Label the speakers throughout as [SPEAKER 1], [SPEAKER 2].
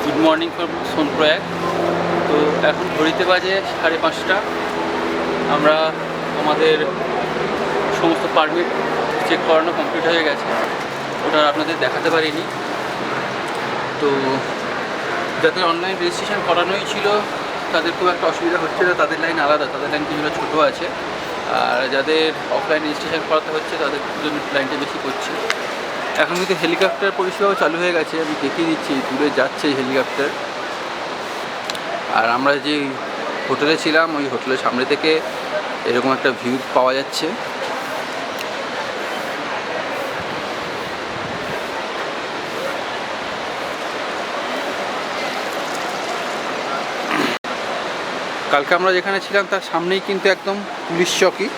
[SPEAKER 1] Good morning from Sonprayag. তো এখন ঘড়িতে বাজে 5:30। আমরা আমাদের সমস্ত পারমিট চেক করানো কমপ্লিট হয়ে গেছে, ওটা আপনাদের দেখাতে পারিনি। তো যাদের অনলাইন রেজিস্ট্রেশন করানোই ছিল তাদের খুব একটা অসুবিধা হচ্ছে না, তাদের লাইন আলাদা, তাদের লাইন কিছুটা ছোটো আছে। আর যাদের অফলাইন রেজিস্ট্রেশন করাতে হচ্ছে তাদের জন্য লাইনটা বেশি করছে। এখন কিন্তু হেলিকপ্টার পরিষেবাও চালু হয়ে গেছে, আমি দেখিয়ে দিচ্ছি, দূরে যাচ্ছে হেলিকপ্টার। আর আমরা যে হোটেলে ছিলাম ওই হোটেলের সামনে থেকে এরকম একটা ভিউ পাওয়া যাচ্ছে। কালকে আমরা যেখানে ছিলাম তার সামনেই কিন্তু একদম পুলিশ চকি।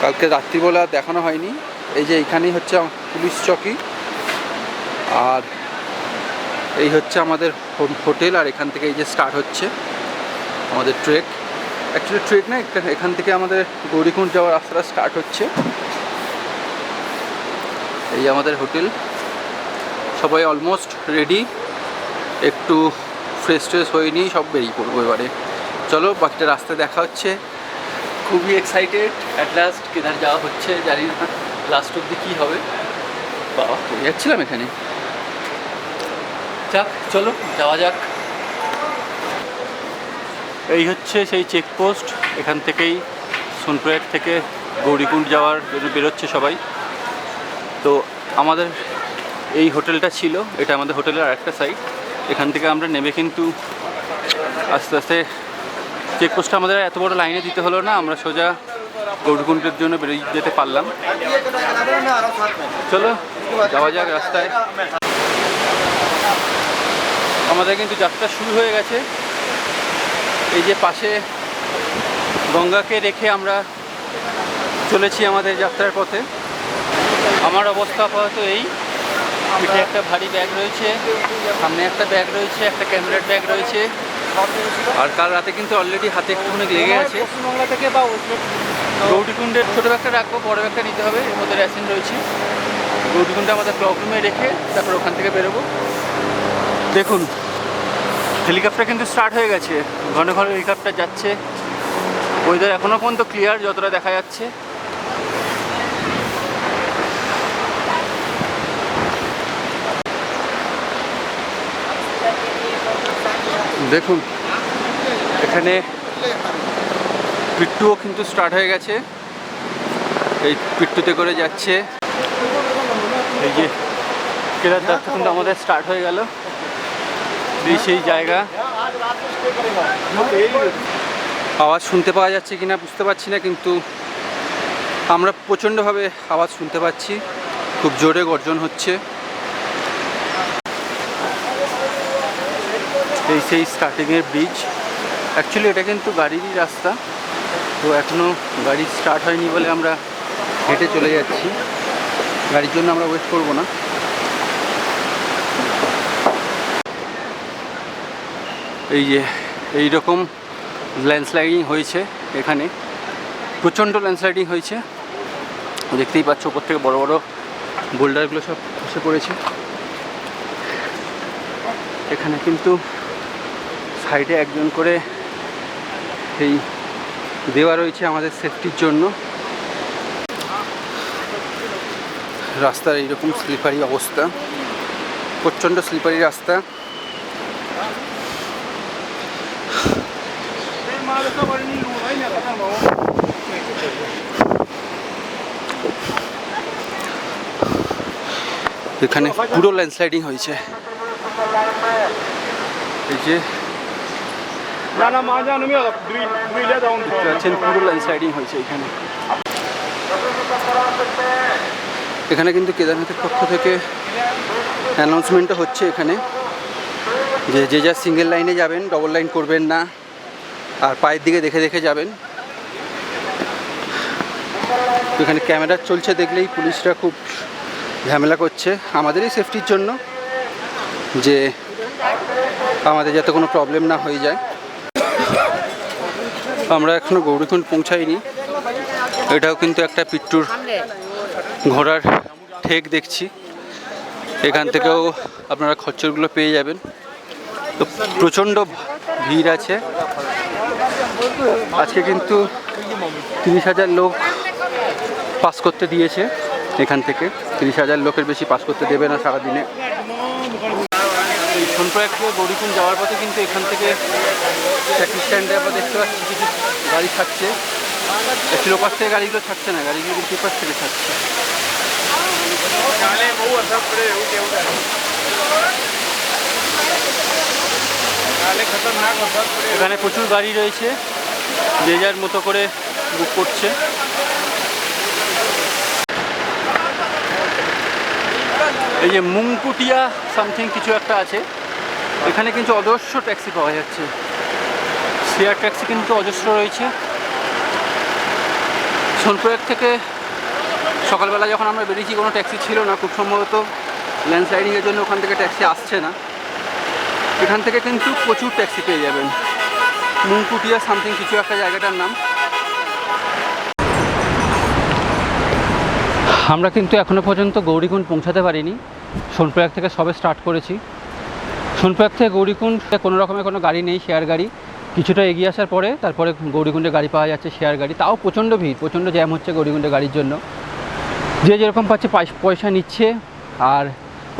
[SPEAKER 1] কালকে রাত্রিবেলা দেখানো হয়নি, এই যে এইখানেই হচ্ছে পুলিশ চকি, আর এই হচ্ছে আমাদের হোটেল। আর এখান থেকে এই যে স্টার্ট হচ্ছে আমাদের ট্রেক। অ্যাকচুয়ালি ট্রেক না, এখান থেকে আমাদের গৌরীকুণ্ড যাওয়ার রাস্তাটা স্টার্ট হচ্ছে। এই আমাদের হোটেল, সবাই অলমোস্ট রেডি, একটু ফ্রেশ ট্রেশ হয়ে নিয়ে সব বেরিয়ে পড়বো এবারে। চলো বাকিটা রাস্তায় দেখা হচ্ছে। খুবই এক্সাইটেড, অ্যাট লাস্ট কেদার যাওয়া হচ্ছে, জানি না লাস্ট অব্দি কী হবে। বাবা পড়ে যাচ্ছিলাম এখানে। যাক চলো যাওয়া যাক। এই হচ্ছে সেই চেকপোস্ট, এখান থেকেই সোনপ্রয়াগ থেকে গৌরীকুণ্ড যাওয়ার জন্য বেরোচ্ছে সবাই। তো আমাদের এই হোটেলটা ছিল, এটা আমাদের হোটেলের আরেকটা সাইড। এখান থেকে আমরা নেমে কিন্তু আস্তে আস্তে চেকপোস্টটা আমাদের এত বড় লাইনে দিতে হলো না, আমরা সোজা গৌরীকুণ্ডের জন্য বেরিয়ে যেতে পারলাম। চলো যাওয়া যাক রাস্তায়। আমাদের কিন্তু যাত্রা শুরু হয়ে গেছে। এই যে পাশে গঙ্গাকে রেখে আমরা চলেছি আমাদের যাত্রার পথে। আমার অবস্থা আপাতত এই, পিঠে একটা ভারী ব্যাগ রয়েছে, সামনে একটা ব্যাগ রয়েছে, একটা ক্যামেরার ব্যাগ রয়েছে। আর কাল রাতে কিন্তু অলরেডি হাতে একটুখানি লেগে আছে। গৌরীকুণ্ডের ছোটো ব্যাগটা রাখবো, বড় ব্যাগটা নিতে হবে, এর মধ্যে রেশন রয়েছে। গৌরীকুণ্ডে আমাদের ক্লক রুমে রেখে তারপর ওখান থেকে বেরোবো। দেখুন হেলিকপ্টার কিন্তু স্টার্ট হয়ে গেছে, ঘন ঘন হেলিকপ্টার যাচ্ছে। ওয়েদার এখনও পর্যন্ত ক্লিয়ার যতটা দেখা যাচ্ছে। দেখুন এখানে পিট্টুও কিন্তু স্টার্ট হয়ে গেছে, এই পিট্টুতে করে যাচ্ছে। এই যে কেদার যাত্রা কিন্তু আমাদের স্টার্ট হয়ে গেল, এই সেই জায়গা। আওয়াজ শুনতে পাওয়া যাচ্ছে কিনা বুঝতে পারছি না, কিন্তু আমরা প্রচণ্ডভাবে আওয়াজ শুনতে পাচ্ছি, খুব জোরে গর্জন হচ্ছে। এই সেই স্টার্টিংয়ের ব্রিজ। অ্যাকচুয়ালি এটা কিন্তু গাড়িরই রাস্তা, তো এখনও গাড়ি স্টার্ট হয়নি বলে আমরা হেঁটে চলে যাচ্ছি। গাড়ির জন্য আমরা ওয়েট করবো না। এই যে এইরকম ল্যান্ডস্লাইডিং হয়েছে এখানে, প্রচণ্ড ল্যান্ডস্লাইডিং হয়েছে, দেখতেই পাচ্ছ ওপর থেকে বড় বড় বোল্ডারগুলো সব খসে পড়েছে। এখানে কিন্তু সাইডে একজন করে এই দেওয়া রয়েছে আমাদের সেফটির জন্য। রাস্তার এইরকম স্লিপারি অবস্থা, প্রচণ্ড স্লিপারি রাস্তা। এখানে পুরো ল্যান্ডস্লাইডিং হয়েছে। এই যে পুরো ল্যান্ডস্লাইডিং হয়েছে এখানে। এখানে কিন্তু কেদারনাথের পক্ষ থেকে অ্যানাউন্সমেন্টও হচ্ছে এখানে, যে যা সিঙ্গেল লাইনে যাবেন, ডবল লাইন করবেন না, আর পায়ের দিকে দেখে দেখে যাবেন। এখানে ক্যামেরা চলছে দেখলেই পুলিশরা খুব ঝামেলা করছে আমাদেরই সেফটির জন্য, যে আমাদের যাতে কোনো প্রবলেম না হয়ে যায়। আমরা এখনও গৌরীকুণ্ড পৌঁছাইনি, এটাও কিন্তু একটা পিট্টুর ঘোড়ার ঠেক দেখছি। এখান থেকেও আপনারা খচ্চরগুলো পেয়ে যাবেন। তো প্রচণ্ড ভিড় আছে আজকে, কিন্তু 30,000 লোক পাস করতে দিয়েছে। এখান থেকে 30,000 লোকের বেশি পাস করতে দেবে না সারাদিনে। এই সোনপ্রয়াগ থেকে গৌরীকুণ্ড যাওয়ার পথে কিন্তু এখান থেকে ট্যাক্সি স্ট্যান্ডে আমরা দেখতে পাচ্ছি কিছু গাড়ি ছাড়ছে। একটু ওপাশ থেকে গাড়িগুলো ছাড়ছে না, গাড়িগুলো কিন্তু ওপাশ থেকে ছাড়ছে। এখানে প্রচুর গাড়ি রয়েছে, যে যার মতো করে বুক করছে। এই যে মুংকুটিয়া সামথিং কিছু একটা আছে, এখানে কিন্তু অজস্র ট্যাক্সি পাওয়া যাচ্ছে। শেয়ার ট্যাক্সি কিন্তু অজস্র রয়েছে। সোনপ্রয়াগ থেকে সকালবেলা যখন আমরা বেরিয়েছি কোনো ট্যাক্সি ছিল না, খুব সম্ভবত ল্যান্ডস্লাইডিংয়ের জন্য ওখান থেকে ট্যাক্সি আসছে না। এখান থেকে কিন্তু প্রচুর ট্যাক্সি পেয়ে যাবেন। মুংকুটিয়া সামথিং কিছু একটা জায়গাটার নাম। আমরা কিন্তু এখনও পর্যন্ত গৌরীকুণ্ড পৌঁছাতে পারিনি। সোনপ্রয়াগ থেকে সবে স্টার্ট করেছি। সোনপ্রয়াগ থেকে গৌরীকুণ্ড কোনো রকমের কোনো গাড়ি নেই, শেয়ার গাড়ি। কিছুটা এগিয়ে আসার পরে তারপরে গৌরীকুণ্ডে গাড়ি পাওয়া যাচ্ছে, শেয়ার গাড়ি। তাও প্রচণ্ড ভিড়, প্রচণ্ড জ্যাম হচ্ছে গৌরীকুণ্ডে গাড়ির জন্য। যে যেরকম পাচ্ছে পয়সা নিচ্ছে। আর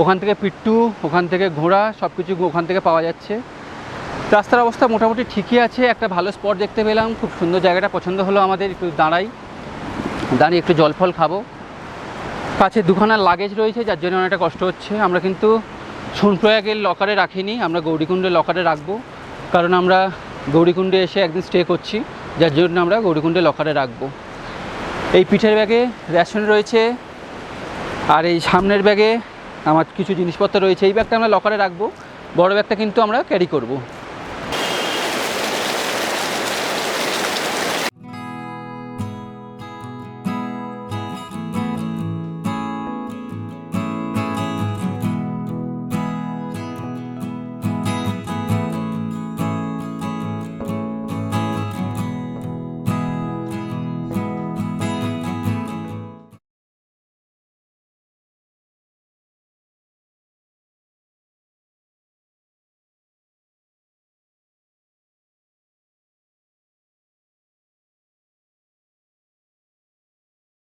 [SPEAKER 1] ওখান থেকে পিট্টু, ওখান থেকে ঘোড়া, সব কিছু ওখান থেকে পাওয়া যাচ্ছে। রাস্তার অবস্থা মোটামুটি ঠিকই আছে। একটা ভালো স্পট দেখতে পেলাম, খুব সুন্দর জায়গাটা পছন্দ হলো আমাদের। একটু দাঁড়িয়ে একটু জল ফল খাবো। কাছে দুখানার লাগেজ রয়েছে, যার জন্য অনেকটা কষ্ট হচ্ছে। আমরা কিন্তু সোনপ্রয়াগের লকারে রাখিনি, আমরা গৌরীকুণ্ডের লকারে রাখবো। কারণ আমরা গৌরীকুণ্ডে এসে একদিন স্টে করছি, যার জন্য আমরা গৌরীকুণ্ডের লকারে রাখবো। এই পিঠের ব্যাগে রেশন রয়েছে, আর এই সামনের ব্যাগে আমার কিছু জিনিসপত্র রয়েছে। এই ব্যাগটা আমরা লকারে রাখবো, বড় ব্যাগটা কিন্তু আমরা ক্যারি করব।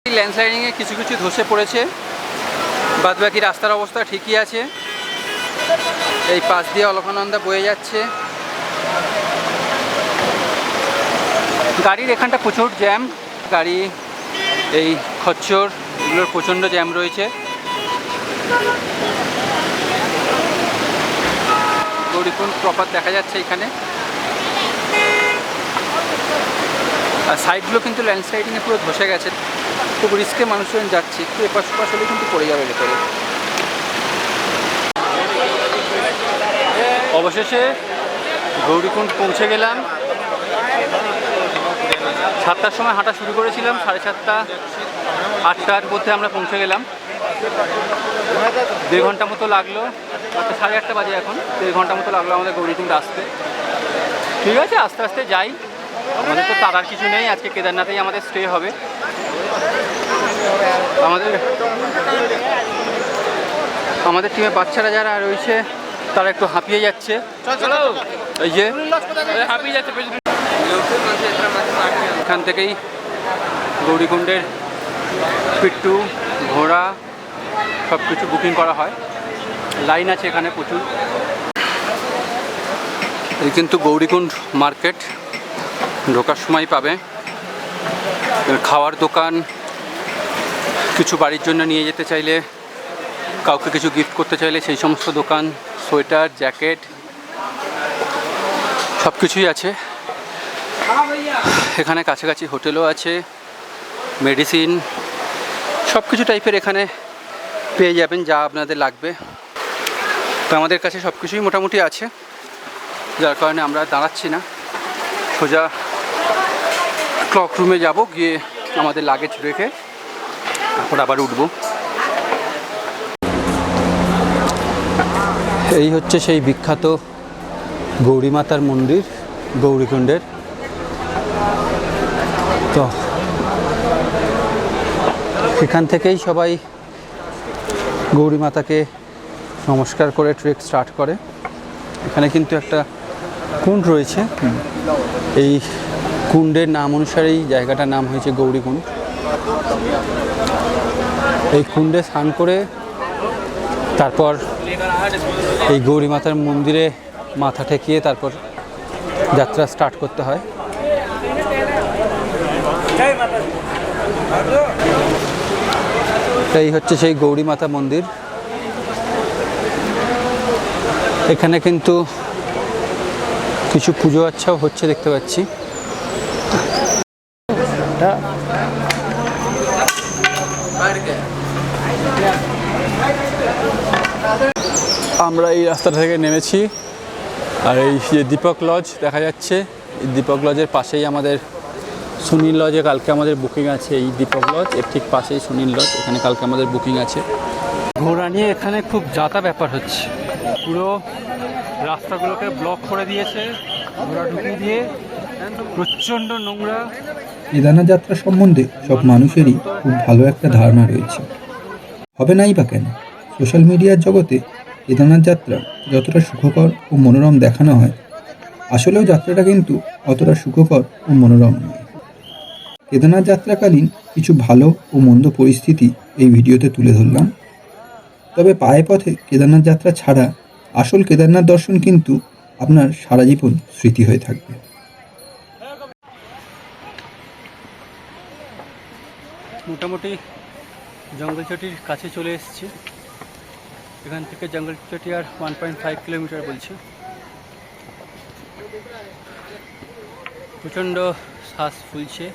[SPEAKER 1] ল্যান্ডস্লাইডিংয়ে কিছু কিছু ধসে পড়েছে, বাদবাকি রাস্তার অবস্থা ঠিকই আছে। এই পাশ দিয়ে অলকানন্দা বয়ে যাচ্ছে। গাড়ির এখানটা প্রচুর জ্যাম, গাড়ি এই খচ্চর এগুলোর প্রচণ্ড জ্যাম রয়েছে। গৌরীকুণ্ড প্রপার দেখা যাচ্ছে এখানে। আর সাইডগুলো কিন্তু ল্যান্ডস্লাইডিংয়ে পুরো ধসে গেছে। খুব রিস্কে মানুষজন যাচ্ছে, একটু এপাশ ওপাশ হলে কিন্তু পড়ে যাবে ভেতরে। অবশেষে গৌরীকুণ্ড পৌঁছে গেলাম। 7টার সময় হাঁটা শুরু করেছিলাম, 7:30 8টার মধ্যে আমরা পৌঁছে গেলাম। 1.5 ঘন্টা মতো লাগলো, 8:30 বাজে এখন। 1.5 ঘন্টা মতো লাগলো আমাদের গৌরীকুণ্ড আসতে। ঠিক আছে, আস্তে আস্তে যাই, আমাদের তো তার কিছু নেই। আজকে কেদারনাথেই আমাদের স্টে হবে। আমাদের টিমে বাচ্চারা যারা রয়েছে তারা একটু হাঁপিয়ে যাচ্ছে। এই যে হাঁপিয়ে যাচ্ছে। এখান থেকেই গৌরীকুণ্ডের পিট্টু, ঘোড়া সব কিছু বুকিং করা হয়। লাইন আছে এখানে প্রচুর। এই কিন্তু গৌরীকুণ্ড মার্কেট, ঢোকার সময় পাবে। খাওয়ার দোকান, কিছু বাড়ির জন্য নিয়ে যেতে চাইলে, কাউকে কিছু গিফট করতে চাইলে সেই সমস্ত দোকান, সোয়েটার, জ্যাকেট সব কিছুই আছে এখানে। কাছাকাছি হোটেলও আছে, মেডিসিন সব কিছু টাইপের এখানে পেয়ে যাবেন যা আপনাদের লাগবে। তো আমাদের কাছে সব কিছুই মোটামুটি আছে, যার কারণে আমরা দাঁড়াচ্ছি না, সোজা ক্লক রুমে যাব, গিয়ে আমাদের লাগেজ রেখে তারপর আবার উঠবো। এই হচ্ছে সেই বিখ্যাত গৌরী মাতার মন্দির গৌরীকুণ্ডের। তো এখান থেকেই সবাই গৌরী মাতাকে নমস্কার করে ট্রেক স্টার্ট করে। এখানে কিন্তু একটা কুণ্ড রয়েছে, এই কুণ্ডের নাম অনুসারেই জায়গাটার নাম হয়েছে গৌরীকুণ্ড। এই কুণ্ডে স্নান করে তারপর এই গৌরী মাতার মন্দিরে মাথা ঠেকিয়ে তারপর যাত্রা স্টার্ট করতে হয়। এই হচ্ছে সেই গৌরী মাতা মন্দির। এখানে কিন্তু কিছু পুজো আচ্ছাও হচ্ছে দেখতে পাচ্ছি। আমরা এই রাস্তাটা থেকে নেমেছি, আর এই যে দীপক লজ দেখা যাচ্ছে, এই দীপক লজের পাশেই আমাদের সুনীল লজে কালকে আমাদের বুকিং আছে। এই দীপক লজ এর ঠিক পাশেই সুনীল লজ, এখানে কালকে আমাদের বুকিং আছে। ঘোড়া নিয়ে এখানে খুব যাতা ব্যাপার হচ্ছে, পুরো রাস্তাগুলোকে ব্লক করে দিয়েছে ঘোড়া ঢুকিয়ে দিয়ে, প্রচণ্ড নোংরা।
[SPEAKER 2] কেদারনাথ যাত্রা সম্বন্ধে সব মানুষেরই খুব ভালো একটা ধারণা রয়েছে, হবে নাই বা কেন। সোশ্যাল মিডিয়ার জগতে কেদারনাথ যাত্রা যতটা সুখকর ও মনোরম দেখানো হয়, আসলেও যাত্রাটা কিন্তু অতটা সুখকর ও মনোরম নয়। কেদারনাথ যাত্রাকালীন কিছু ভালো ও মন্দ পরিস্থিতি এই ভিডিওতে তুলে ধরলাম। তবে পায়ে পথে কেদারনাথ যাত্রা ছাড়া আসল কেদারনাথ দর্শন কিন্তু আপনার সারা জীবন স্মৃতি হয়ে থাকবে।
[SPEAKER 1] মোটামুটি জঙ্গলচটির কাছে চলে এসেছি। এখান থেকে জঙ্গলচটি আর 1.5 কিলোমিটার বলছে। প্রচণ্ড শ্বাস ফুলছে,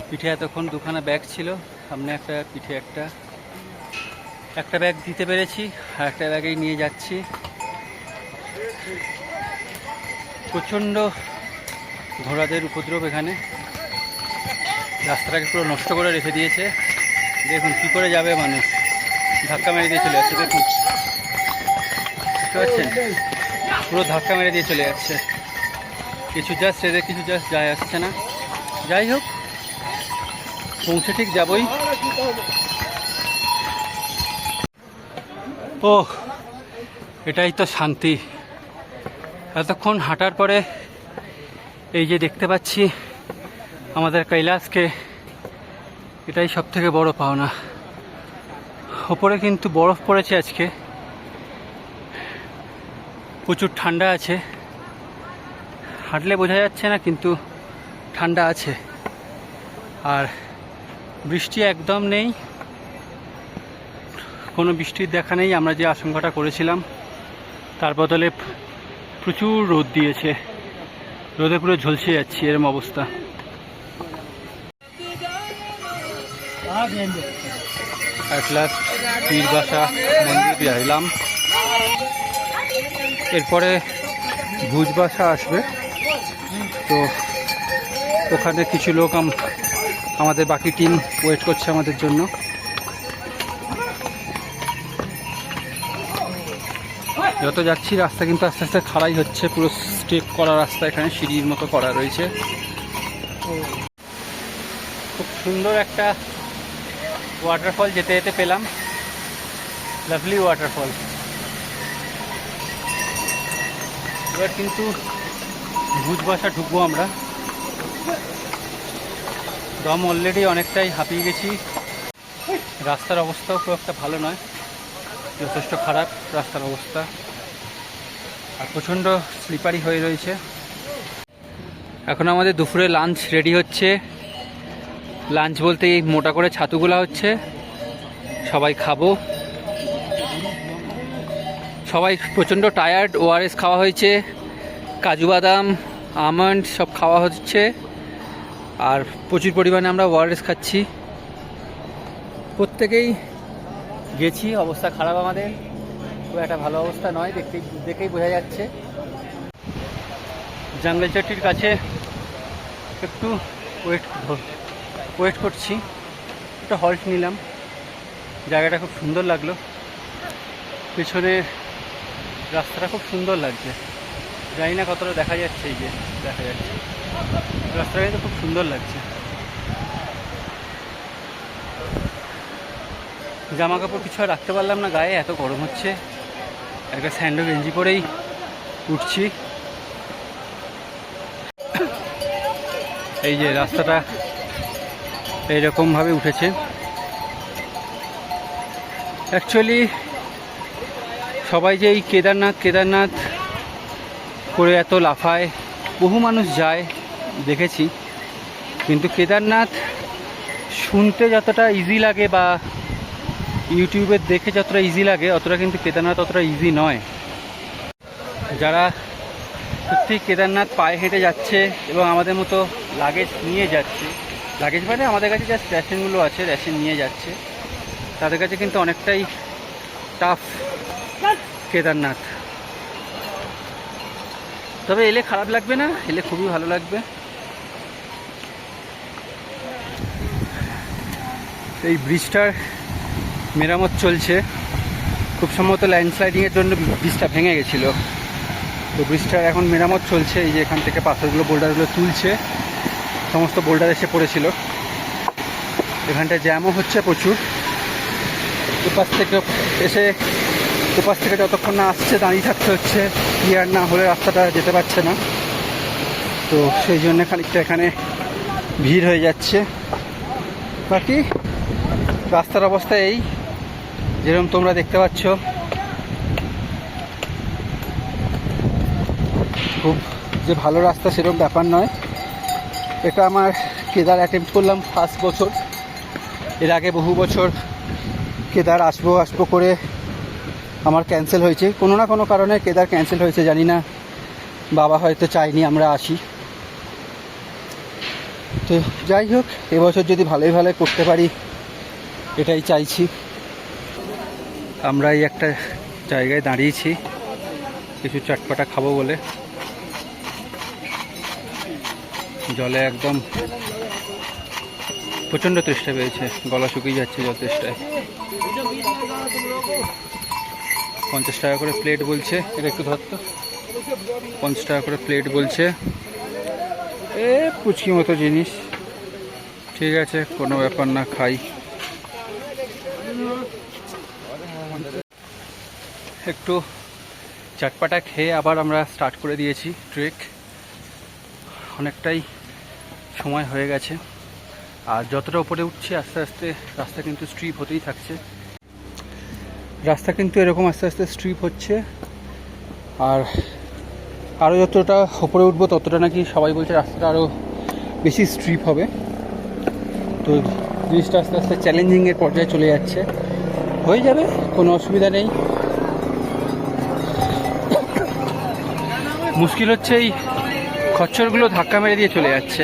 [SPEAKER 1] পিঠে এতক্ষণ দুখানা ব্যাগ ছিল, সামনে একটা পিঠে একটা ব্যাগ দিতে পেরেছি, আর একটা ব্যাগেই নিয়ে যাচ্ছি। প্রচণ্ড ঘোড়াদের উপদ্রব এখানে, রাস্তাটাকে পুরো নষ্ট করে রেখে দিয়েছে। দেখুন কী করে যাবে মানুষ, ধাক্কা মেরে দিয়ে চলে যাচ্ছে। দেখুন বুঝতে পারছেন, পুরো ধাক্কা মেরে দিয়ে চলে যাচ্ছে। কিছু জাস্ট এদের কিছু জাস্ট যায় আসছে না। যাই হোক, পৌঁছে ঠিক যাবই। ও এটাই তো শান্তি। এতক্ষণ হাঁটার পরে এই যে দেখতে পাচ্ছি আমাদের কৈলাসকে, এটাই সব থেকে বড় পাওনা। ওপরে কিন্তু বরফ পড়েছে আজকে, প্রচুর ঠান্ডা আছে, হাঁটলে বোঝা যাচ্ছে না কিন্তু ঠান্ডা আছে। আর বৃষ্টি একদম নেই, কোনো বৃষ্টির দেখা নেই। আমরা যে আশঙ্কাটা করেছিলাম তার বদলে প্রচুর রোদ দিয়েছে, রোদে পুরো ঝলসে যাচ্ছি, এরম অবস্থা। অ্যাট লাস্ট পীরবাসা মন্দিরে এলাম, এরপরে ভুজবাসা আসবে। তো ওখানে কিছু লোক আমাদের বাকি টিম ওয়েট করছে আমাদের জন্য। যত যাচ্ছি রাস্তা কিন্তু আস্তে আস্তে খাড়াই হচ্ছে, পুরো স্টেপ করা রাস্তা, এখানে সিঁড়ির মতো করা রয়েছে। খুব সুন্দর একটা ওয়াটারফল যেতে যেতে পেলাম, লাভলি ওয়াটারফল। এবার কিন্তু ভুজবাসা ঢুকবো আমরা। দম অলরেডি অনেকটাই হাঁপিয়ে গেছি, রাস্তার অবস্থাও খুব একটা ভালো নয়, যথেষ্ট খারাপ রাস্তার অবস্থা, আর প্রচণ্ড স্লিপারি হয়ে রয়েছে। এখন আমাদের দুপুরে লাঞ্চ রেডি হচ্ছে। লাঞ্চ বলতে এই মোটা করে ছাতুগুলা হচ্ছে, সবাই খাবো। সবাই প্রচণ্ড টায়ার্ড, ওআরএস খাওয়া হয়েছে, কাজু বাদাম আমন্ড সব খাওয়া হচ্ছে, আর প্রচুর পরিমাণে আমরা ওআরএস খাচ্ছি। প্রত্যেকেই গেছি, অবস্থা খারাপ আমাদের, খুব একটা ভালো অবস্থা নয়, দেখেই বোঝা যাচ্ছে। জঙ্গলচটির কাছে একটু ওয়েট করছি, একটা হল্ট নিলাম। জায়গাটা খুব সুন্দর লাগলো, পেছনের রাস্তাটা খুব সুন্দর লাগছে। জানি না কতটা দেখা যাচ্ছে, এই যে দেখা যাচ্ছে রাস্তাটা কিন্তু খুব সুন্দর লাগছে। জামা কাপড় কিছু আর রাখতে পারলাম না গায়ে, এত গরম হচ্ছে। একটা স্যান্ডো গেঞ্জি পরেই উঠছি। এই যে রাস্তাটা এইরকমভাবে উঠেছে। অ্যাকচুয়ালি সবাই যে এই কেদারনাথ করে এত লাফায়, বহু মানুষ যায় দেখেছি, কিন্তু কেদারনাথ শুনতে যতটা ইজি লাগে বা ইউটিউবে দেখে যতটা ইজি লাগে, অতটা কিন্তু কেদারনাথ অতটা ইজি নয়। যারা সত্যি কেদারনাথ পায়ে হেঁটে যাচ্ছে এবং আমাদের মতো লাগেজ নিয়ে যাচ্ছে, লাগেজ মানে আমাদের কাছে জাস্ট রেশনগুলো আছে, রেশন নিয়ে যাচ্ছে, তাদের কাছে কিন্তু অনেকটাই টাফ কেদারনাথ। তবে এলে খারাপ লাগবে না, এলে খুবই ভালো লাগবে। এই ব্রিজটার মেরামত চলছে, খুব সম্ভবত ল্যান্ডস্লাইডিংয়ের জন্য ব্রিজটা ভেঙে গেছিলো। তো ব্রিজটার এখন মেরামত চলছে। এই যে এখান থেকে পাথরগুলো, বোল্ডারগুলো তুলছে, সমস্ত বোল্ডার এসে পড়েছিল। এখানটা জ্যামও হচ্ছে প্রচুর। দুপাশ থেকে এসে, দুপাশ থেকে যতক্ষণ না আসছে দাঁড়িয়ে থাকতে হচ্ছে, ক্লিয়ার না হলে রাস্তাটা যেতে পারছে না। তো সেই জন্য খানিকটা এখানে ভিড় হয়ে যাচ্ছে। বাকি রাস্তার অবস্থা এই, যেরকম তোমরা দেখতে পাচ্ছ। খুব যে ভালো রাস্তা সেরকম ব্যাপার নয়। এটা আমার কেদার অ্যাটেম্প্ট করলাম ফার্স্ট বছর। এর আগে বহু বছর কেদার আসবো করে আমার ক্যান্সেল হয়েছে, কোনো না কোনো কারণে কেদার ক্যান্সেল হয়েছে, জানি না, বাবা হয়তো চাইনি আমরা আসি। তো যাই হোক, এবছর যদি ভালোই করতে পারি এটাই চাইছি। আমরা এই একটা জায়গায় দাঁড়িয়েছি কিছু চটপটা খাবো বলে। জলে একদম প্রচণ্ড তেষ্টা পেয়েছে, গলা শুকিয়ে যাচ্ছে জল তেষ্টায়। 50 টাকা করে প্লেট বলছে, এটা একটু ধরতো, 50 টাকা করে প্লেট বলছে। পুচকি মতো জিনিস, ঠিক আছে, কোনো ব্যাপার না, খাই। একটু চটপটা খেয়ে আবার আমরা স্টার্ট করে দিয়েছি ট্রেক। অনেকটাই সময় হয়ে গেছে, আর যতটা উপরে উঠছি আস্তে আস্তে রাস্তা কিন্তু স্ট্রিপ হতেই থাকছে। রাস্তা কিন্তু এরকম আস্তে আস্তে স্ট্রিপ হচ্ছে, আর আরও যতটা উপরে উঠবো ততটা নাকি সবাই বলছে রাস্তাটা আরও বেশি স্ট্রিপ হবে। তো জিনিসটা আস্তে আস্তে চ্যালেঞ্জিংয়ের পর্যায়ে চলে যাচ্ছে। হয়ে যাবে, কোনো অসুবিধা নেই। মুশকিল হচ্ছে এই খচ্চরগুলো ধাক্কা মেরে দিয়ে চলে যাচ্ছে,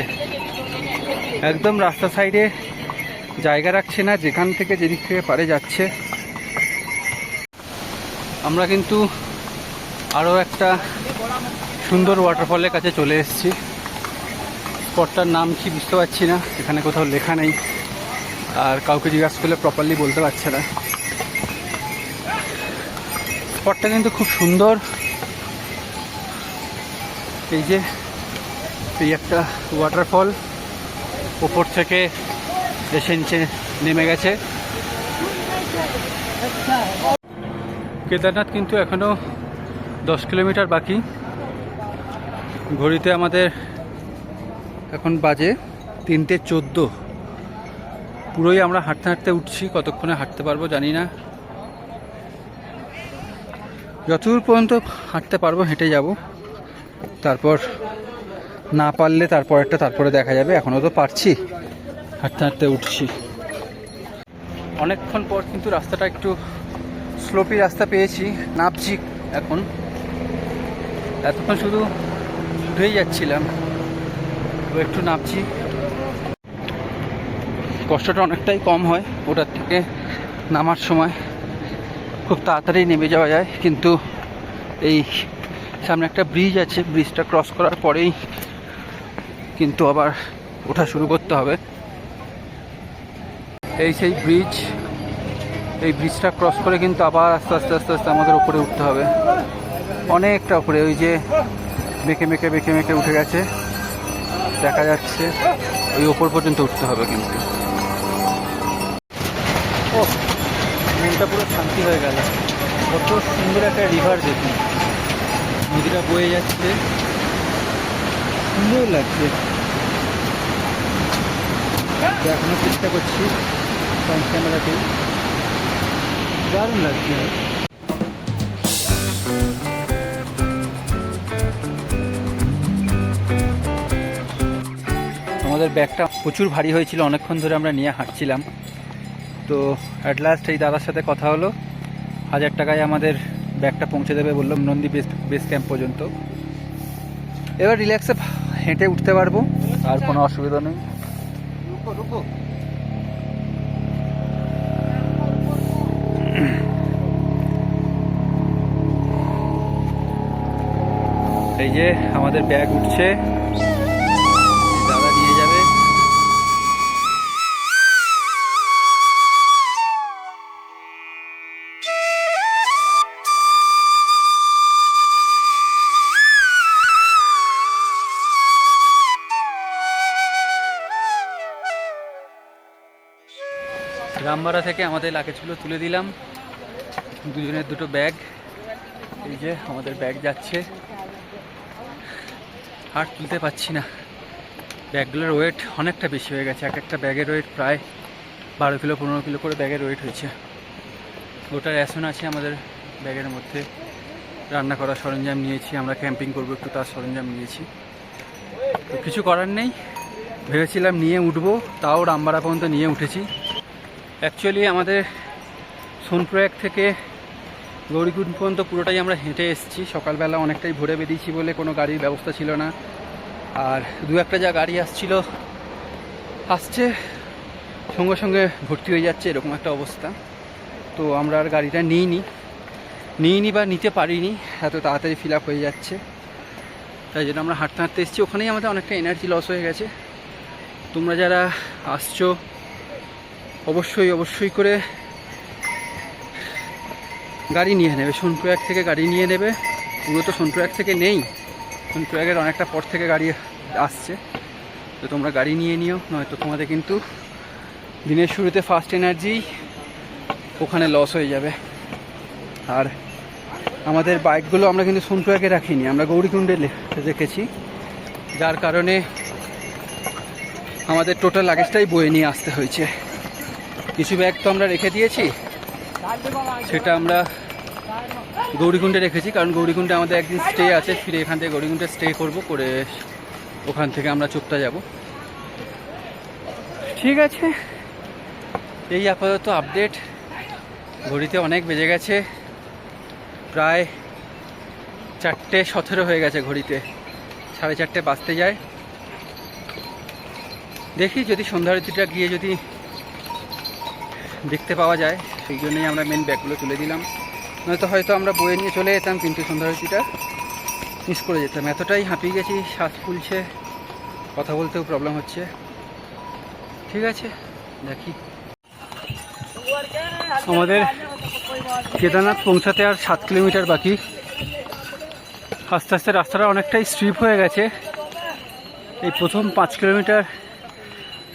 [SPEAKER 1] একদম রাস্তা সাইডে জায়গা রাখছে না, যেখান থেকে যেদিক থেকে পারে যাচ্ছে। আমরা কিন্তু আরও একটা সুন্দর ওয়াটারফলের কাছে চলে এসেছি। স্পটটার নাম কি বুঝতে পারছি না, এখানে কোথাও লেখা নেই, আর কাউকে জিজ্ঞাসা করলে প্রপারলি বলতে পারছে না। স্পটটা কিন্তু খুব সুন্দর। এই যে এই একটা ওয়াটারফল উপর থেকে এসে নিচে নেমে গেছে। কেদারনাথ কিন্তু এখনও 10 কিলোমিটার বাকি। ঘড়িতে আমাদের এখন বাজে 3:14। পুরোই আমরা হাঁটতে হাঁটতে উঠছি, কতক্ষণে হাঁটতে পারবো জানি না। যতদূর পর্যন্ত হাঁটতে পারবো হেঁটে যাব, তারপর না পারলে তারপরে দেখা যাবে। এখনও তো পারছি, হাঁটতে হাঁটতে উঠছি। অনেকক্ষণ পর কিন্তু রাস্তাটা একটু স্লোপি রাস্তা পেয়েছি, নামছি এখন। এতক্ষণ শুধু উঠেই যাচ্ছিলাম, তো একটু নামছি। কষ্টটা অনেকটাই কম হয় ওটার থেকে, নামার সময় খুব তাড়াতাড়ি নেমে যাওয়া যায়। কিন্তু এই সামনে একটা ব্রিজ আছে, ব্রিজটা ক্রস করার পরেই কিন্তু আবার ওঠা শুরু করতে হবে। এই সেই ব্রিজ, এই ব্রিজটা ক্রস করে কিন্তু আবার আস্তে আস্তে আস্তে আস্তে আমাদের উপরে উঠতে হবে, অনেকটা উপরে। ওই যে বেঁকে মেকে উঠে গেছে, দেখা যাচ্ছে, ওই ওপর পর্যন্ত উঠতে হবে কিন্তু। ও মনটা পুরো শান্তি হয়ে গেল। কত সুন্দর একটা রিভার দেখুন, নদীটা বয়ে যাচ্ছে, সুন্দর লাগছে। দেখানোর চেষ্টা করছি ফ্রন্ট ক্যামেরাতেই, দারুণ লাগছে। আমাদের ব্যাগটা প্রচুর ভারী হয়েছিল, অনেকক্ষণ ধরে আমরা নিয়ে হাঁটছিলাম। তো অ্যাট লাস্ট এই দাদার সাথে কথা হলো, 1000 টাকায় আমাদের ব্যাগটা পৌঁছে দেবে বললাম নন্দী বেস ক্যাম্প পর্যন্ত। এবার রিল্যাক্সে হেঁটে উঠতে পারবো, আর কোনো অসুবিধা নেই। এই যে আমাদের ব্যাগ উঠছে, দাদা নিয়ে যাবে। রামবাড়া থেকে আমাদের লাগেজগুলো তুলে দিলাম, দুজনের দুটো ব্যাগ। এই যে আমাদের ব্যাগ যাচ্ছে, আর তুলতে পারছি না, ব্যাগগুলোর ওয়েট অনেকটা বেশি হয়ে গেছে। এক একটা ব্যাগের ওয়েট প্রায় 12 কিলো 15 কিলো করে ব্যাগের ওয়েট হয়েছে। গোটা রেশন আছে আমাদের ব্যাগের মধ্যে, রান্না করার সরঞ্জাম নিয়েছি, আমরা ক্যাম্পিং করবো একটু, তার সরঞ্জাম নিয়েছি। তো কিছু করার নেই, ভেবেছিলাম নিয়ে উঠবো, তাও রামবাড়া পর্যন্ত নিয়ে উঠেছি। অ্যাকচুয়ালি আমাদের সোনপ্রয়াগ থেকে গৌরীকুণ্ড পর্যন্ত পুরোটাই আমরা হেঁটে এসেছি। সকালবেলা অনেকটাই ভোরে বেরিয়েছি বলে কোনো গাড়ির ব্যবস্থা ছিল না, আর দু একটা যা গাড়ি আসছে সঙ্গে সঙ্গে ভর্তি হয়ে যাচ্ছে, এরকম একটা অবস্থা। তো আমরা আর গাড়িটা নিইনি বা নিতে পারিনি, এত তাড়াতাড়ি ফিল আপ হয়ে যাচ্ছে। তাই জন্য আমরা হাঁটতে হাঁটতে এসেছি, ওখানেই আমাদের অনেকটা এনার্জি লস হয়ে গেছে। তোমরা যারা আসছো অবশ্যই করে গাড়ি নিয়ে নেবে, সোনপ্রয়াগ থেকে গাড়ি নিয়ে নেবে। পুরো তো সোনপ্রয়াগ থেকে নেই, সোনপ্রয়াগের অনেকটা পর থেকে গাড়ি আসছে। তো তোমরা গাড়ি নিয়ে নিও, নয়তো তোমাদের কিন্তু দিনের শুরুতে ফার্স্ট এনার্জি ওখানে লস হয়ে যাবে। আর আমাদের বাইকগুলো আমরা কিন্তু সোনপ্রয়াগে রাখিনি, আমরা গৌরীকুণ্ডে রেখেছি, যার কারণে আমাদের টোটাল লাগেজটাই বয়ে নিয়ে আসতে হয়েছে। কিছু ব্যাগ তো আমরা রেখে দিয়েছি, সেটা আমরা গৌরীকুণ্ডে রেখেছি, কারণ গৌরীকুণ্ডে আমাদের একদিন স্টে আছে, ফিরে এখান থেকে গৌরীকুণ্ডে স্টে করব, করে ওখান থেকে আমরা চোপতা যাব। ঠিক আছে, এই আপাতত আপডেট। ঘড়িতে অনেক বেজে গেছে, প্রায় 4:17 হয়ে গেছে ঘড়িতে, 4:30 বাজতে যায়। দেখি যদি সন্ধ্যারতিটা গিয়ে যদি দেখতে পাওয়া যায়, সেই জন্যই আমরা মেন ব্যাগগুলো তুলে দিলাম। নয়তো হয়তো আমরা বয়ে নিয়ে চলে যেতাম, কিন্তু সন্ধ্যারতিটা মিস করে যেতাম। এতটাই হাঁপিয়ে গেছি, শ্বাস ফুলছে, কথা বলতেও প্রবলেম হচ্ছে। ঠিক আছে, দেখি। আমাদের কেদারনাথ পৌঁছাতে আর 7 কিলোমিটার বাকি। আস্তে আস্তে রাস্তাটা অনেকটাই স্ট্রিপ হয়ে গেছে। এই প্রথম 5 কিলোমিটার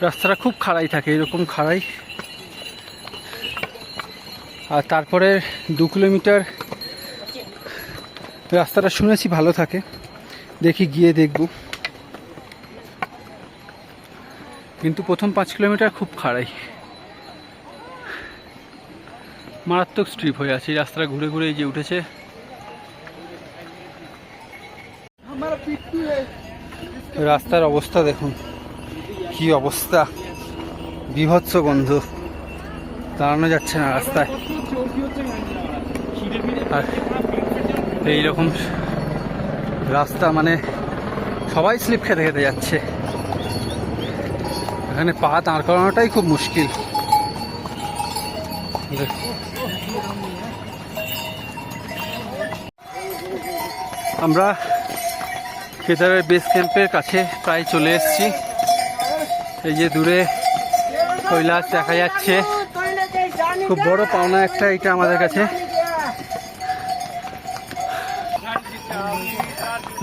[SPEAKER 1] রাস্তাটা খুব খাড়াই থাকে, এরকম খাড়াই। আর তারপরে 2 কিলোমিটার রাস্তাটা শুনেছি ভালো থাকে, দেখি গিয়ে দেখব। কিন্তু প্রথম 5 কিলোমিটার খুব খাড়াই, মারাত্মক স্ট্রিপ হয়ে আছে। এই রাস্তাটা ঘুরে ঘুরে এই যে উঠেছে। রাস্তার অবস্থা দেখুন, কি অবস্থা, বিভৎস গন্ধ, দাঁড়ানো যাচ্ছে না রাস্তায়। আর এইরকম রাস্তা, মানে সবাই স্লিপ খেতে খেতে যাচ্ছে, এখানে পা দাঁড় করানোটাই খুব মুশকিল। আমরা কেদারের বেস ক্যাম্পের কাছে প্রায় চলে এসেছি। এই যে দূরে কৈলাস দেখা যাচ্ছে, খুব বড় পাওনা একটা এটা আমাদের কাছে।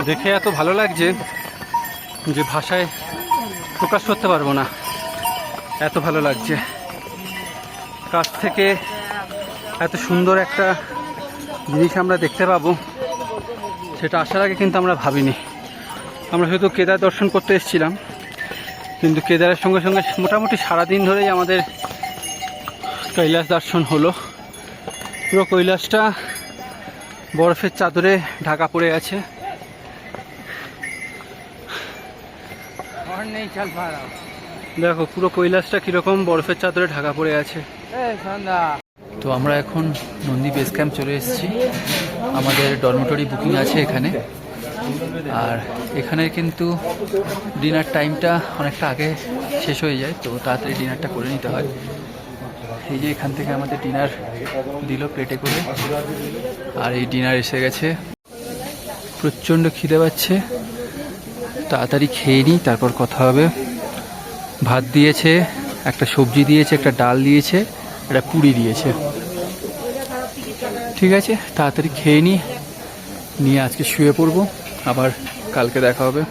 [SPEAKER 1] দেখে এত ভালো লাগছে যে ভাষায় প্রকাশ করতে পারবো না, এত ভালো লাগছে। কাছ থেকে এত সুন্দর একটা জিনিস আমরা দেখতে পাবো সেটা আসার আগে কিন্তু আমরা ভাবিনি। আমরা শুধু কেদার দর্শন করতে এসেছিলাম, কিন্তু কেদারের সঙ্গে সঙ্গে মোটামুটি সারাদিন ধরেই আমাদের কৈলাস দর্শন হলো। পুরো কৈলাসটা বরফের চাদরে ঢাকা পড়ে আছে। দেখো পুরো কৈলাসটা কিরকম বরফের চাদরে ঢাকা পড়ে আছে। তো আমরা এখন নন্দী বেস ক্যাম্প চলে এসেছি। আমাদের ডরমিটরি বুকিং আছে এখানে, আর এখানে কিন্তু ডিনার টাইমটা অনেকটা আগে শেষ হয়ে যায়, তো তাড়াতাড়ি ডিনারটা করে নিতে হয়। এই যে এখান থেকে আমাদের ডিনার দিল প্লেটে করে, আর এই ডিনার এসে গেছে। প্রচণ্ড খিদে পাচ্ছে, তাড়াতাড়ি খেয়ে নিই, তারপর কথা হবে। ভাত দিয়েছে, একটা সবজি দিয়েছে, একটা ডাল দিয়েছে, একটা পুরি দিয়েছে। ঠিক আছে, তাড়াতাড়ি খেয়ে নিই, নিয়ে আজকে শুয়ে পড়বো, আবার কালকে দেখা হবে।